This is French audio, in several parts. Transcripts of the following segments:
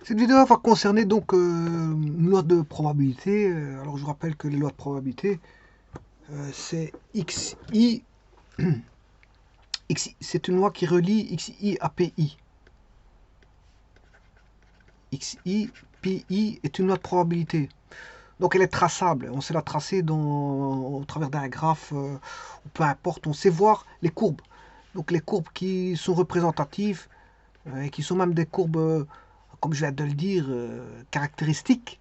Cette vidéo va concerner donc une loi de probabilité. Alors je vous rappelle que les lois de probabilité, c'est XI. C'est une loi qui relie XI à PI. XI, PI est une loi de probabilité. Donc elle est traçable. On sait la tracer au travers d'un graphe, ou peu importe. On sait voir les courbes. Donc les courbes qui sont représentatives et qui sont même des courbes, comme je viens de le dire, caractéristiques.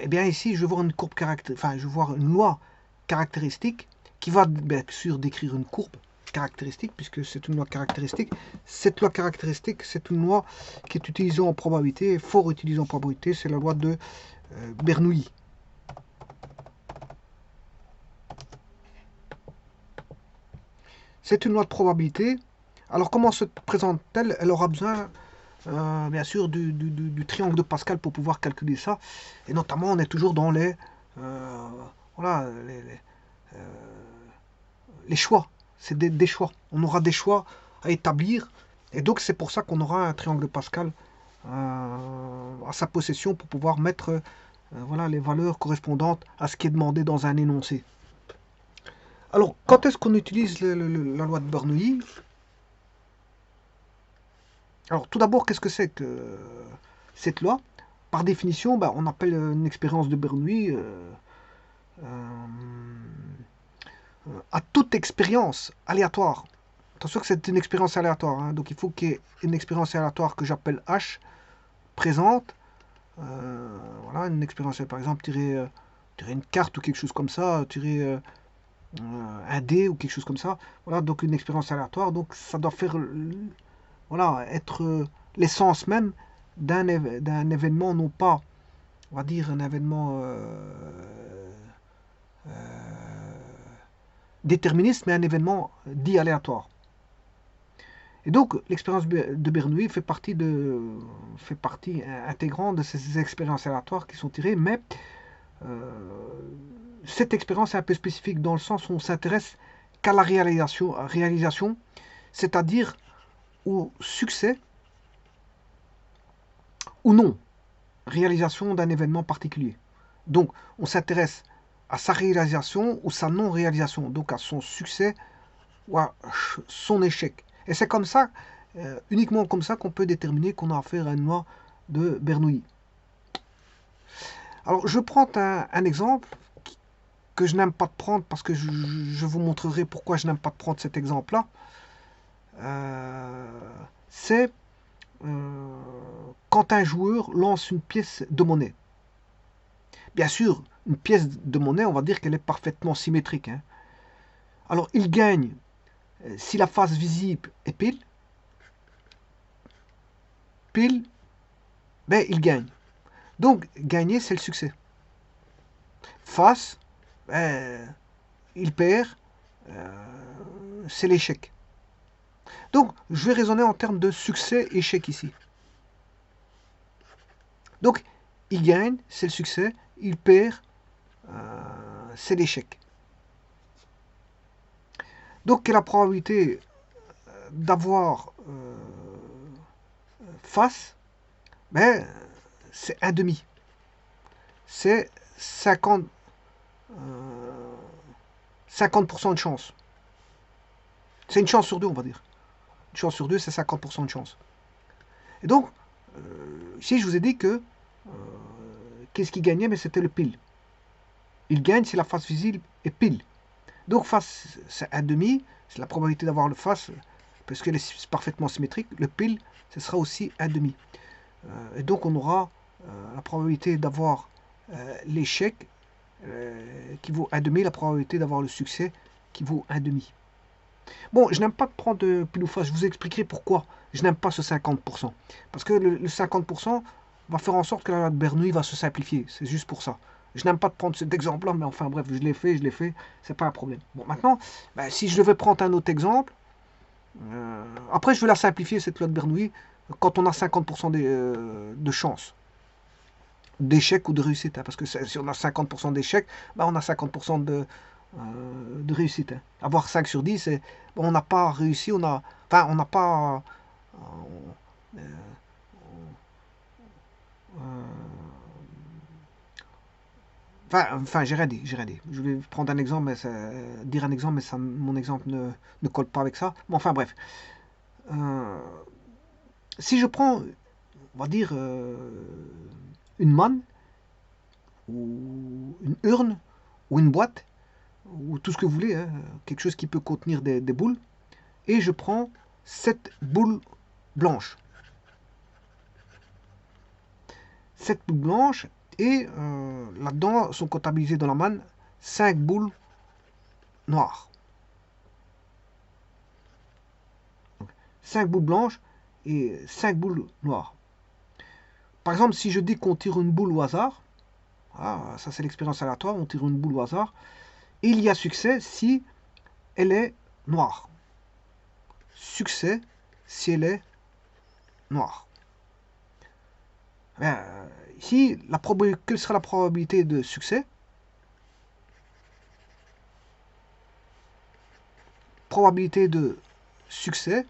Eh bien ici, je vais voir une courbe enfin, je vais voir une loi caractéristique qui va bien sûr décrire une courbe caractéristique, puisque c'est une loi caractéristique. Cette loi caractéristique, c'est une loi qui est utilisée en probabilité, fort utilisée en probabilité, c'est la loi de Bernoulli. C'est une loi de probabilité. Alors comment se présente-t-elle? Elle aura besoin, bien sûr, du triangle de Pascal pour pouvoir calculer ça. Et notamment, on est toujours dans euh, voilà, les choix. C'est des choix. On aura des choix à établir. Et donc, c'est pour ça qu'on aura un triangle de Pascal à sa possession pour pouvoir mettre voilà, les valeurs correspondantes à ce qui est demandé dans un énoncé. Alors, quand est-ce qu'on utilise la loi de Bernoulli? Alors, tout d'abord, qu'est-ce que c'est que cette loi? Par définition, bah, on appelle une expérience de Bernoulli à toute expérience aléatoire. Attention que c'est une expérience aléatoire, hein, donc il faut qu'il y ait une expérience aléatoire que j'appelle H présente. Voilà, une expérience, par exemple, tirer une carte ou quelque chose comme ça, tirer un dé ou quelque chose comme ça. Voilà, donc une expérience aléatoire, donc ça doit faire, voilà, être l'essence même d'un événement, non pas, on va dire, un événement déterministe, mais un événement dit aléatoire. Et donc, l'expérience de Bernoulli fait partie intégrante de ces expériences aléatoires qui sont tirées, mais euh, cette expérience est un peu spécifique dans le sens où on s'intéresse qu'à la réalisation, c'est-à-dire au succès ou non, réalisation d'un événement particulier. Donc, on s'intéresse à sa réalisation ou sa non-réalisation, donc à son succès ou à son échec. Et c'est comme ça, uniquement comme ça, qu'on peut déterminer qu'on a affaire à une loi de Bernoulli. Alors, je prends un exemple que je n'aime pas prendre parce que je vous montrerai pourquoi je n'aime pas prendre cet exemple-là. Euh, c'est euh, quand un joueur lance une pièce de monnaie. Bien sûr, une pièce de monnaie, on va dire qu'elle est parfaitement symétrique, hein. Alors, il gagne si la face visible est pile, pile, ben il gagne. Donc, gagner, c'est le succès. Face, ben, il perd, c'est l'échec. Donc, je vais raisonner en termes de succès-échec ici. Donc, il gagne, c'est le succès. Il perd, c'est l'échec. Donc, quelle est la probabilité d'avoir face? Ben, c'est un demi. C'est 50, 50% de chance. C'est une chance sur deux, on va dire. Une chance sur deux, c'est 50% de chance. Et donc, ici, je vous ai dit que qu'est-ce qui gagnait? Mais c'était le pile. Il gagne si la face visible est pile. Donc, face, c'est un demi, c'est la probabilité d'avoir le face, parce qu'elle est parfaitement symétrique. Le pile, ce sera aussi un demi. Et donc, on aura la probabilité d'avoir l'échec qui vaut un demi, la probabilité d'avoir le succès qui vaut un demi. Bon, je n'aime pas prendre de pile ou face, je vous expliquerai pourquoi je n'aime pas ce 50%. Parce que le 50% va faire en sorte que la loi de Bernoulli va se simplifier, c'est juste pour ça. Je n'aime pas prendre cet exemple-là, mais enfin bref, je l'ai fait, c'est pas un problème. Bon, maintenant, ben, si je devais prendre un autre exemple, après je vais la simplifier cette loi de Bernoulli quand on a 50% de chance d'échec ou de réussite, hein, parce que si on a 50% d'échec, ben on a 50% de réussite, hein. Avoir 5 sur 10, bon, on n'a pas réussi, on n'a pas, Enfin, j'ai rien dit, j'ai rien dit. Je vais prendre un exemple, dire un exemple, mais ça, mon exemple ne colle pas avec ça. Mais enfin, bref. Euh, si je prends, on va dire, une manne, ou une urne, ou une boîte, ou tout ce que vous voulez, hein, quelque chose qui peut contenir des boules, et je prends 7 boules blanches. 7 boules blanches, et là-dedans sont comptabilisées dans la manne 5 boules noires. 5 boules blanches et 5 boules noires. Par exemple, si je dis qu'on tire une boule au hasard, ça c'est l'expérience aléatoire, on tire une boule au hasard, et il y a succès si elle est noire. Succès si elle est noire. Bien, ici, quelle sera la probabilité de succès? Probabilité de succès,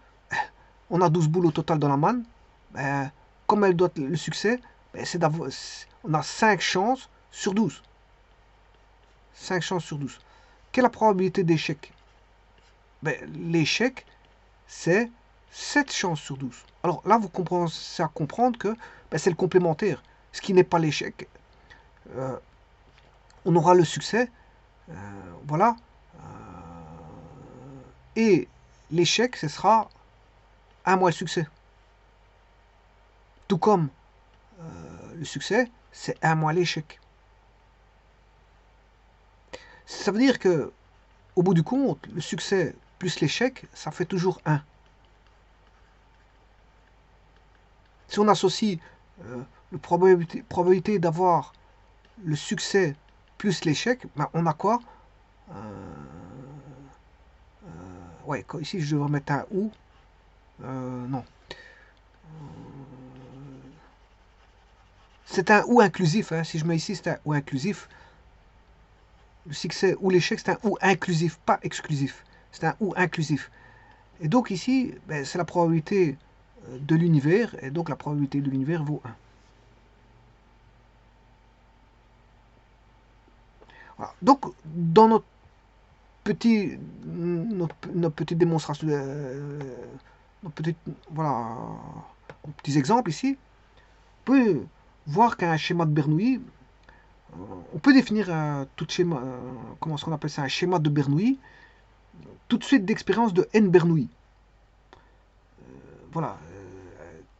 on a 12 boules au total dans la manne. Ben, comme elle doit le succès, ben, on a 5 chances sur 12. 5 chances sur 12. Quelle est la probabilité d'échec? Ben, l'échec, c'est 7 chances sur 12. Alors là, vous commencez à comprendre que ben, c'est le complémentaire. Ce qui n'est pas l'échec, on aura le succès, voilà. Et l'échec, ce sera un moins le succès. Tout comme le succès, c'est un moins l'échec. Ça veut dire que, au bout du compte, le succès plus l'échec, ça fait toujours 1. Si on associe la probabilité d'avoir le succès plus l'échec, ben on a quoi? Ouais, ici je devrais mettre un ou. Non. C'est un ou inclusif. Hein. Si je mets ici, c'est un ou inclusif. Le succès ou l'échec, c'est un ou inclusif, pas exclusif. C'est un ou inclusif. Et donc ici, ben, c'est la probabilité de l'univers, et donc la probabilité de l'univers vaut 1. Voilà. Donc, dans notre petite démonstration, nos voilà, nos petits exemples ici, on peut voir qu'un schéma de Bernoulli, on peut définir tout schéma, comment est-ce qu'on appelle ça, un schéma de Bernoulli, tout de suite d'expérience de N Bernoulli. Voilà.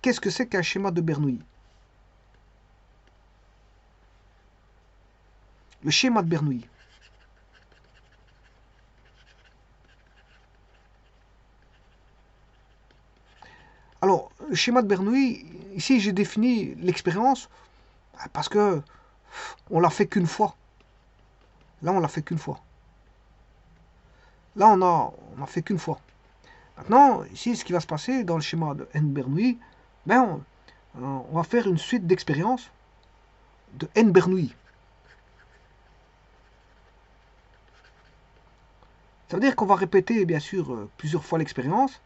Qu'est-ce que c'est qu'un schéma de Bernoulli? Le schéma de Bernoulli. Alors, le schéma de Bernoulli, ici j'ai défini l'expérience parce que on l'a fait qu'une fois. Là, on l'a fait qu'une fois. Là, on a fait qu'une fois. Maintenant, ici, ce qui va se passer dans le schéma de N Bernoulli, ben, on va faire une suite d'expériences de N Bernoulli. Ça veut dire qu'on va répéter, bien sûr, plusieurs fois l'expérience.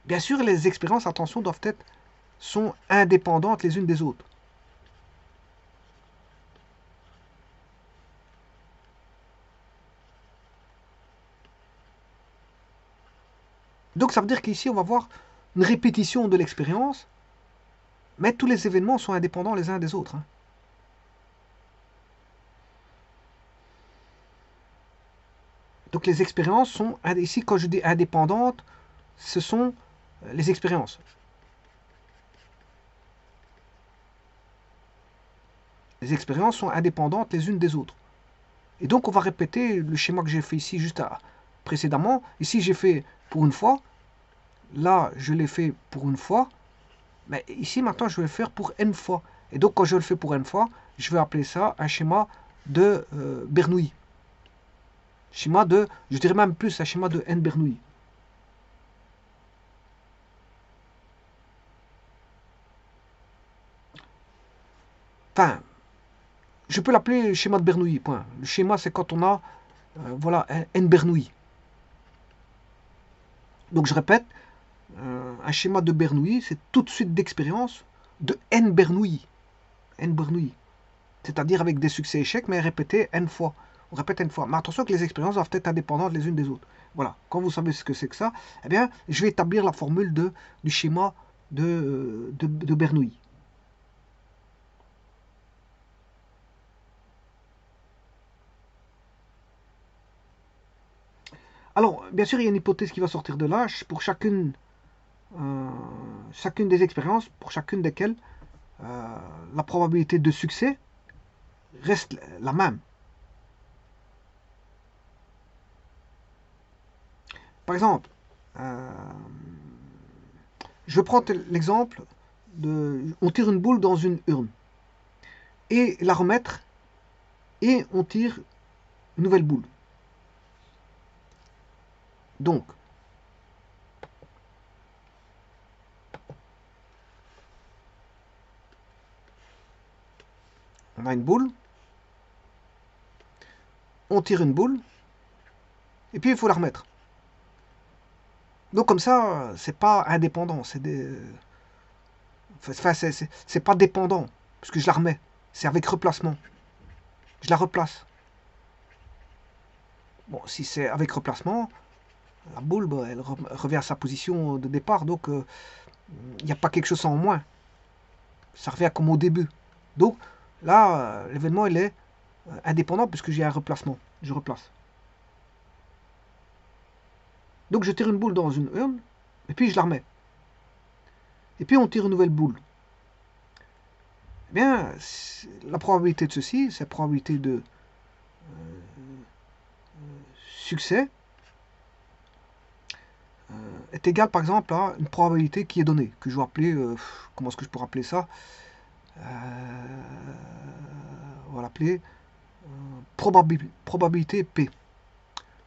Bien sûr, les expériences, attention, sont indépendantes les unes des autres. Donc ça veut dire qu'ici, on va voir une répétition de l'expérience, mais tous les événements sont indépendants les uns des autres. Hein. Donc les expériences sont, ici quand je dis indépendantes, ce sont les expériences. Les expériences sont indépendantes les unes des autres. Et donc on va répéter le schéma que j'ai fait ici juste précédemment. Ici j'ai fait pour une fois, là je l'ai fait pour une fois, mais ici maintenant je vais le faire pour n fois. Et donc quand je le fais pour n fois, je vais appeler ça un schéma de Bernoulli. Schéma de, je dirais même plus un schéma de N Bernoulli. Enfin, je peux l'appeler schéma de Bernoulli, point. Le schéma, c'est quand on a, voilà, un N Bernoulli. Donc je répète, un schéma de Bernoulli, c'est tout de suite d'expérience de N Bernoulli. N Bernoulli. c'est-à-dire avec des succès-échecs, mais répétés N fois. On répète N fois. Mais attention que les expériences doivent être indépendantes les unes des autres. Voilà, quand vous savez ce que c'est que ça, eh bien, je vais établir la formule du schéma de Bernoulli. Alors, bien sûr, il y a une hypothèse qui va sortir de là. Pour chacune des expériences, pour chacune desquelles la probabilité de succès reste la même. Par exemple, je prends l'exemple on tire une boule dans une urne et la remettre et on tire une nouvelle boule. Donc, on a une boule, on tire une boule, et puis il faut la remettre. Donc comme ça, c'est pas indépendant, c'est pas dépendant, puisque je la remets. C'est avec replacement. Je la replace. Bon, si c'est avec replacement, la boule, bah, elle revient à sa position de départ, donc il n'y a pas quelque chose en moins. Ça revient comme au début. Donc là, l'événement, il est indépendant puisque j'ai un replacement. Je replace. Donc je tire une boule dans une urne, et puis je la remets. Et puis on tire une nouvelle boule. Eh bien, la probabilité de ceci, c'est la probabilité de succès, est égale par exemple à une probabilité qui est donnée, que je vais appeler, comment est-ce que je pourrais appeler ça, on va l'appeler probabilité P.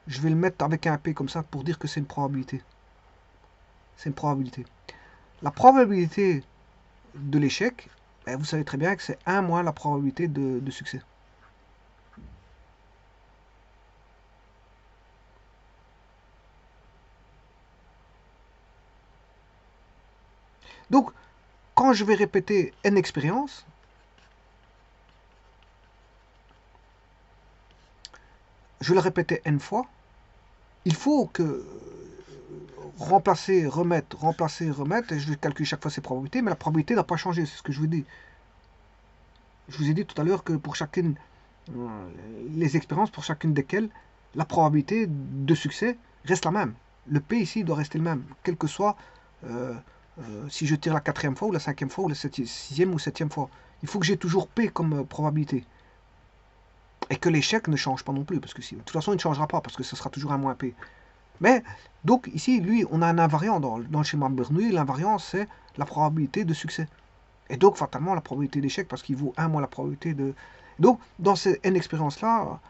Je vais le mettre avec un P comme ça pour dire que c'est une probabilité. C'est une probabilité. La probabilité de l'échec, ben vous savez très bien que c'est 1 moins la probabilité de succès. Donc, quand je vais répéter N expériences, je vais le répéter N fois, il faut que remplacer, remettre, et je vais calculer chaque fois ces probabilités, mais la probabilité n'a pas changé, c'est ce que je vous dis. Je vous ai dit tout à l'heure que pour chacune, les expériences, pour chacune desquelles, la probabilité de succès reste la même. Le P ici doit rester le même, quel que soit si je tire la 4e fois, ou la 5e fois, ou la 6e ou 7e fois. Il faut que j'ai toujours P comme probabilité. Et que l'échec ne change pas non plus, parce que de toute façon il ne changera pas, parce que ce sera toujours un moins P. Mais, donc ici, lui, on a un invariant dans le schéma de Bernoulli, l'invariant c'est la probabilité de succès. Et donc, fatalement, la probabilité d'échec, parce qu'il vaut 1 moins la probabilité de... Donc, dans ces N expériences-là,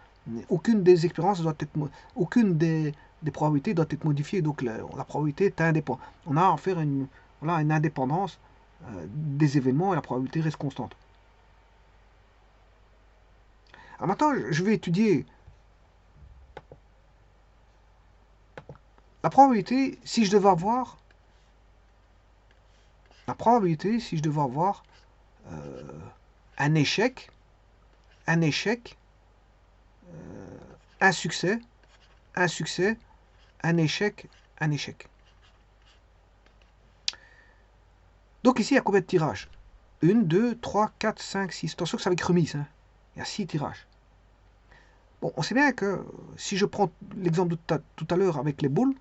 aucune des expériences doit être... Aucune des probabilités doit être modifiée. Donc, la probabilité est indépendante. On a à faire une indépendance des événements et la probabilité reste constante. Alors maintenant, je vais étudier la probabilité si je devais avoir... La probabilité si je devais avoir un échec, un succès, un succès, un échec, un échec. Donc ici, il y a combien de tirages? 1, 2, 3, 4, 5, 6. Attention que c'est avec remise. Hein. Il y a 6 tirages. Bon, on sait bien que si je prends l'exemple de tout à l'heure avec les boules,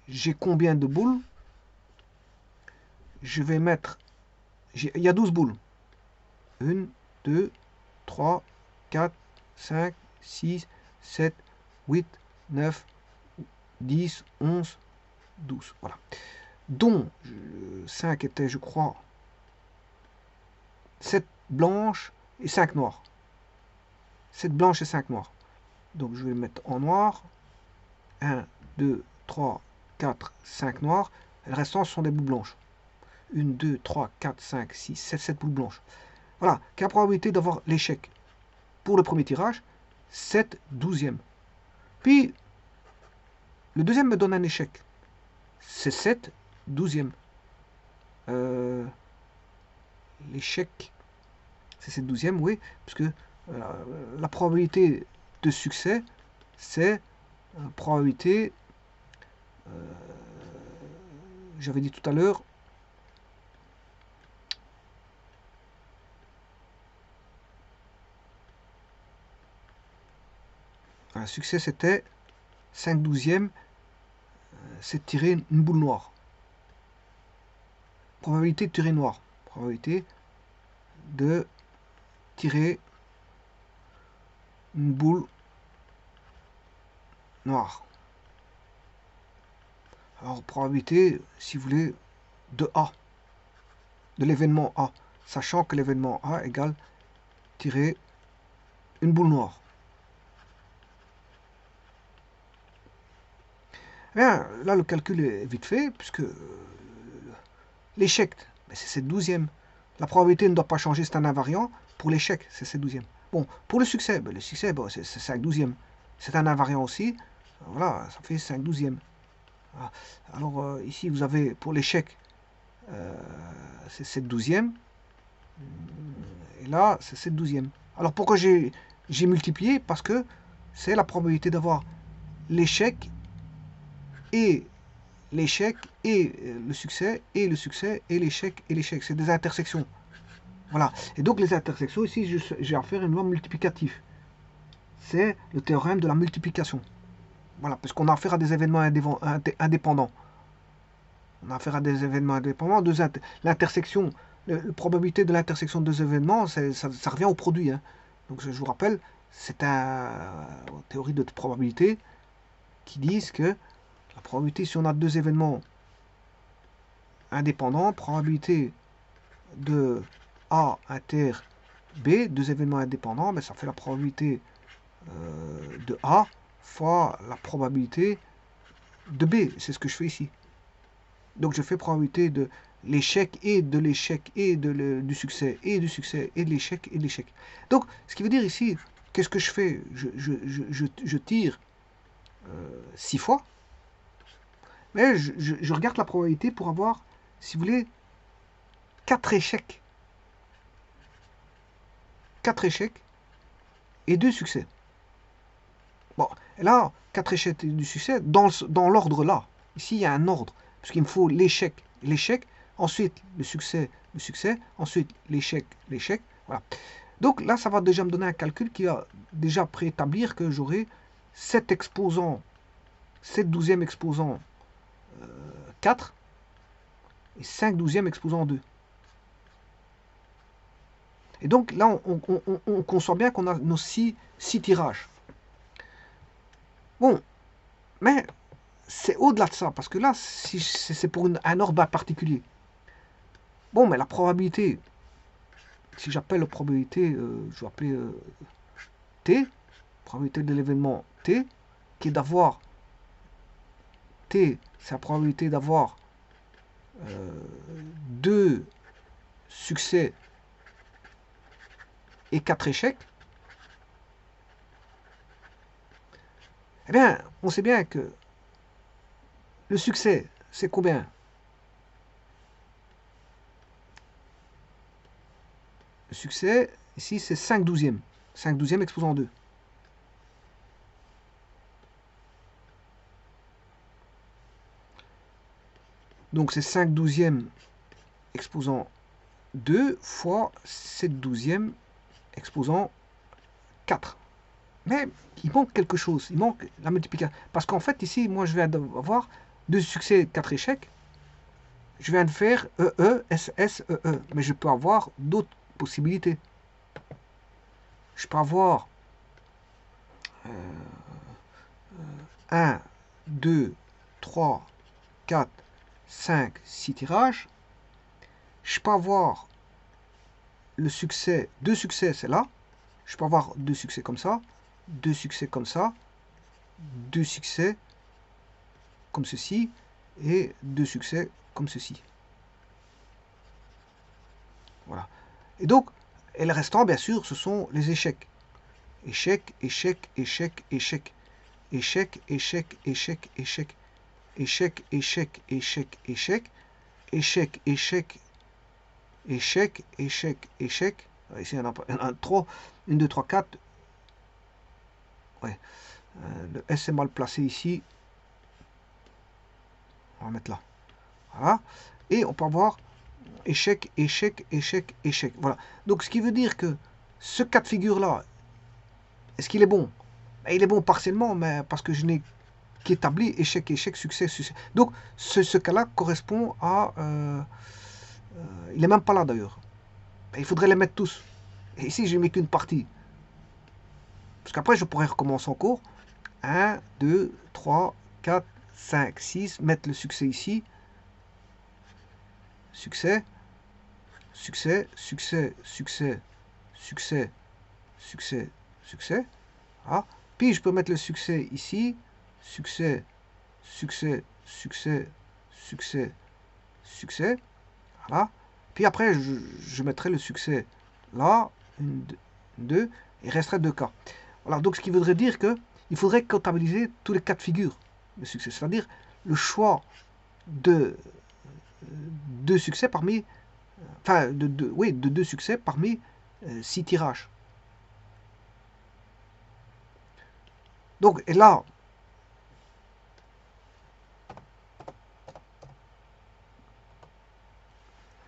j'ai combien de boules? Je vais mettre... Il y a 12 boules. 1, 2, 3, 4, 5, 6, 7, 8, 9, 10, 11, 12. Voilà. Dont 5 étaient, je crois, 7 blanches et 5 noires. 7 blanches et 5 noires. Donc je vais le mettre en noir. 1, 2, 3, 4, 5 noirs. Les restants sont des boules blanches. 1, 2, 3, 4, 5, 6, 7, 7 boules blanches. Voilà. Quelle est la probabilité d'avoir l'échec? Pour le premier tirage, 7 douzièmes. Puis, le deuxième me donne un échec. C'est 7 douzièmes. L'échec C'est 7/12, oui, parce que la probabilité de succès, c'est probabilité, j'avais dit tout à l'heure, un succès c'était 5/12, c'est de tirer une boule noire. Probabilité de tirer noire. Probabilité de tirer une boule noire. Alors, probabilité, si vous voulez, de A, de l'événement A, sachant que l'événement A égale tirer une boule noire. Bien, là, le calcul est vite fait, puisque l'échec, c'est 7/12. La probabilité ne doit pas changer, c'est un invariant. Pour l'échec, c'est 7/12. Bon, pour le succès, c'est 5/12. C'est un invariant aussi. Voilà, ça fait 5/12. Voilà. Alors, ici, vous avez pour l'échec, c'est 7/12. Et là, c'est 7/12. Alors, pourquoi j'ai multiplié? Parce que c'est la probabilité d'avoir l'échec et l'échec et le succès et le succès et l'échec et l'échec. C'est des intersections. Voilà. Et donc les intersections, ici, j'ai à faire une loi multiplicative. C'est le théorème de la multiplication. Voilà, parce qu'on a affaire à des événements indépendants. On a affaire à des événements indépendants. L'intersection, la probabilité de l'intersection de deux événements, ça revient au produit. Hein. Donc je vous rappelle, c'est une théorie de probabilité qui disent que la probabilité, si on a deux événements indépendants, probabilité de A inter B, deux événements indépendants, mais ça fait la probabilité de A fois la probabilité de B. C'est ce que je fais ici. Donc je fais probabilité de l'échec et de l'échec et du succès et du succès et de l'échec et de l'échec. Donc ce qui veut dire ici, qu'est-ce que je fais? Je tire 6 fois, mais je regarde la probabilité pour avoir, si vous voulez, 4 échecs. 4 échecs et 2 succès. Bon, et là, 4 échecs et 2 succès, dans l'ordre là. Ici, il y a un ordre, parce qu'il me faut l'échec, l'échec, ensuite le succès, ensuite l'échec, l'échec. Voilà. Donc là, ça va déjà me donner un calcul qui va déjà préétablir que j'aurai 7 exposants, 7/12 exposant 4 et 5/12 exposant 2. Et donc là, on conçoit bien qu'on a nos 6 tirages. Bon, mais c'est au-delà de ça, parce que là, si c'est pour un ordre particulier. Bon, mais la probabilité, si j'appelle la probabilité, je vais appeler T, probabilité de l'événement T, qui est d'avoir, T, c'est la probabilité d'avoir 2 succès et 4 échecs. Eh bien, on sait bien que le succès, c'est combien? Le succès, ici, c'est 5/12. 5/12 exposant 2. Donc, c'est 5/12 exposant 2 fois 7/12 exposant 4. Mais il manque quelque chose. Il manque la multiplication. Parce qu'en fait, ici, moi, je viens d'avoir 2 succès, 4 échecs. Je viens de faire EE, SS, EE. Mais je peux avoir d'autres possibilités. Je peux avoir 1, 2, 3, 4, 5, 6 tirages. Je peux avoir le succès, 2 succès, c'est là. Je peux avoir 2 succès comme ça, 2 succès comme ça, 2 succès comme ceci, et 2 succès comme ceci. Voilà. Et donc, et le restant, bien sûr, ce sont les échecs. Échec, échec, échec, échec. Échec, échec, échec, échec. Échec, échec, échec, échec. Échec, échec, échec, échec, échec. Ici, il y en a 3. 1, 2, 3, 4. Ouais. Le S est mal placé ici. On va mettre là. Voilà. Et on peut avoir échec, échec, échec, échec. Voilà. Donc, ce qui veut dire que ce cas de figure-là, est-ce qu'il est bon? Il est bon partiellement, mais parce que je n'ai qu'établi échec, échec, succès, succès. Donc, ce cas-là correspond à... il n'est même pas là, d'ailleurs. Il faudrait les mettre tous. Et ici, je n'ai mis qu'une partie. Parce qu'après, je pourrais recommencer en cours. 1, 2, 3, 4, 5, 6. Mettre le succès ici. Succès. Succès, succès, succès, succès, succès, succès. Ah. Puis je peux mettre le succès ici. Succès, succès, succès, succès, succès. Voilà. Puis après, je mettrai le succès là. 1, 2. Il resterait 2 cas. Voilà. Donc ce qui voudrait dire que il faudrait comptabiliser tous les cas de figure de succès. C'est-à-dire le choix de 2 succès parmi... Enfin, de 2 succès parmi 6 tirages. Donc, et là,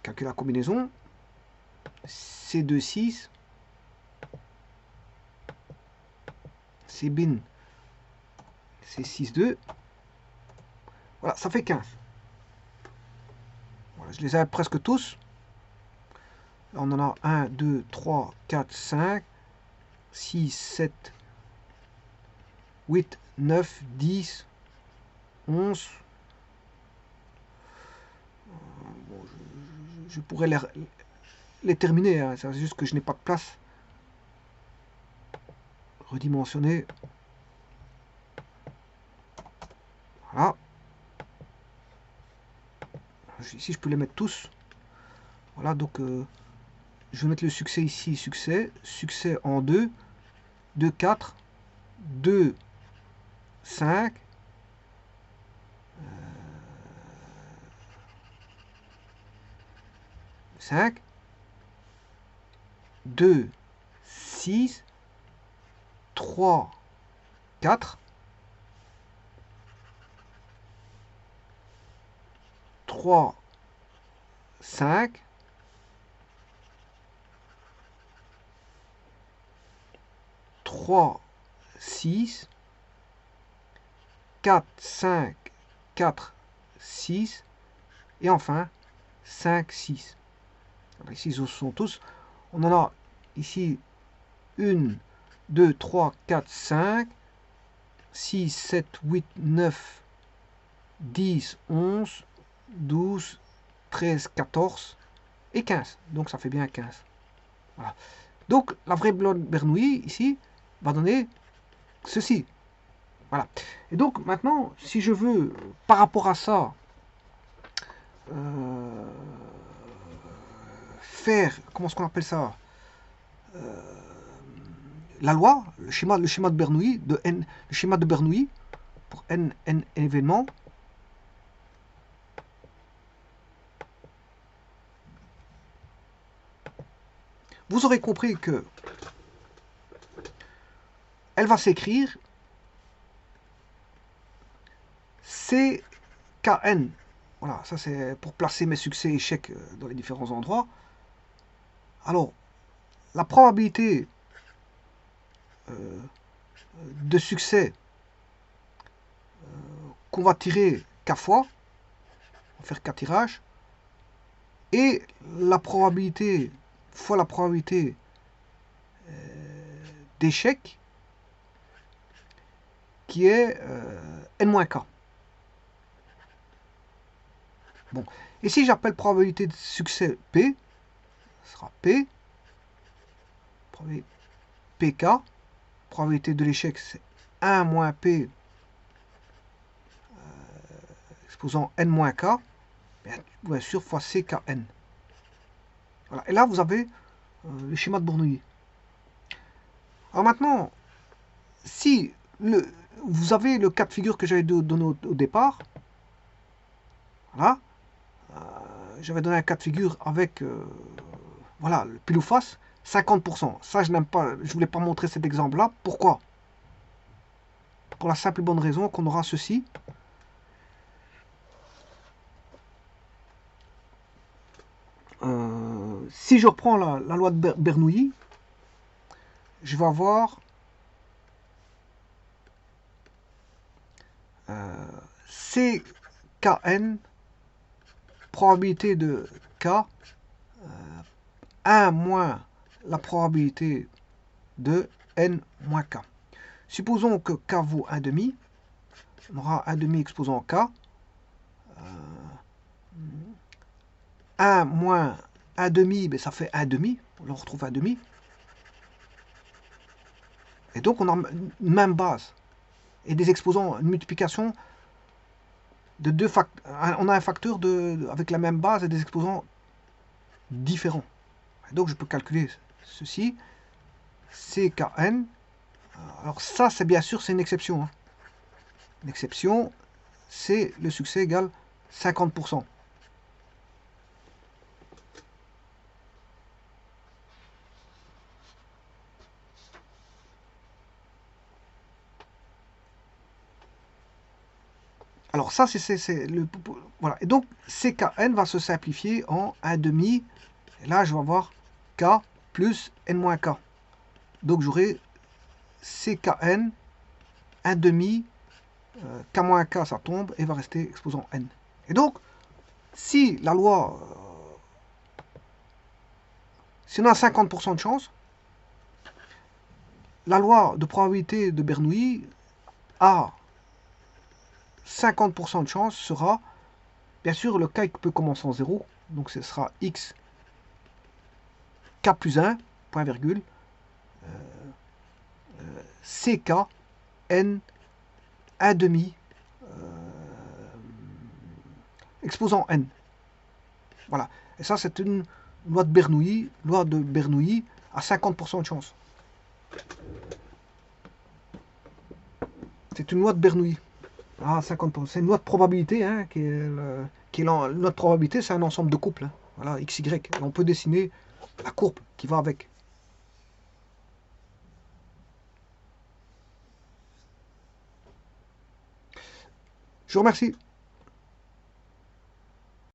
calcule la combinaison, C2, 6, C bin, c'est 6, 2. Voilà, ça fait 15. Voilà, je les ai presque tous. Là, on en a 1, 2, 3, 4, 5, 6, 7, 8, 9, 10, 11. Bon, je pourrais les terminer, hein. C'est juste que je n'ai pas de place. Redimensionner. Voilà. Ici, je peux les mettre tous. Voilà, donc je vais mettre le succès ici, succès. Succès en 2. 2, 4. 2, 5. 5. 2, 6. 3, 4. 3, 5. 3, 6. 4, 5, 4, 6. Et enfin, 5, 6. Ici, ils sont tous. On en a ici 1, 2, 3, 4, 5, 6, 7, 8, 9, 10, 11, 12, 13, 14 et 15. Donc ça fait bien 15. Voilà. Donc la vraie Bernoulli ici va donner ceci. Voilà. Et donc maintenant, si je veux, par rapport à ça, faire, comment est-ce qu'on appelle ça, la loi, le schéma de Bernoulli, le schéma de Bernoulli pour n événements. Vous aurez compris que elle va s'écrire CKN. Voilà, ça c'est pour placer mes succès et échecs dans les différents endroits. Alors, la probabilité de succès qu'on va tirer K fois, on va faire K tirages, et la probabilité fois la probabilité d'échec qui est n-k. Bon, et si j'appelle probabilité de succès P, ce sera P, PK, probabilité de l'échec c'est 1 moins P exposant n-k, bien sûr fois CKN. Voilà. Et là vous avez le schéma de Bernoulli. Alors maintenant, si vous avez le cas de figure que j'avais donné au départ, voilà, j'avais donné un cas de figure avec voilà, le pile ou face, 50%. Ça, je n'aime pas, je voulais pas montrer cet exemple-là. Pourquoi? Pour la simple et bonne raison qu'on aura ceci. Si je reprends la loi de Bernoulli, je vais avoir CKN, probabilité de K, 1 moins la probabilité de N moins K. Supposons que K vaut 1,5. On aura 1,5 exposant K. 1 moins 1,5, ben ça fait 1,5. On retrouve 1,5. Et donc on a une même base. Et des exposants, une multiplication de deux facteurs. On a un facteur avec la même base et des exposants différents. Et donc je peux calculer ceci. CKN. Alors ça, c'est bien sûr, c'est une exception. Hein. Une exception, c'est le succès égale 50%. Alors ça, c'est le... Voilà. Et donc, CKN va se simplifier en 1,5. Et là, je vais avoir K plus N-K. Donc, j'aurai CKN 1,5. K-K, ça tombe et va rester exposant N. Et donc, si la loi... si on a 50% de chance, la loi de probabilité de Bernoulli a 50% de chance sera, bien sûr, le K peut commencer en 0, donc ce sera X K plus 1, point virgule, CK N 1,5 exposant N. Voilà. Et ça, c'est une loi de Bernoulli à 50% de chance. C'est une loi de Bernoulli. Ah, 50%. C'est une loi de probabilité, hein, loi de probabilité, c'est un ensemble de couples. Hein. Voilà, XY. Et on peut dessiner la courbe qui va avec. Je vous remercie.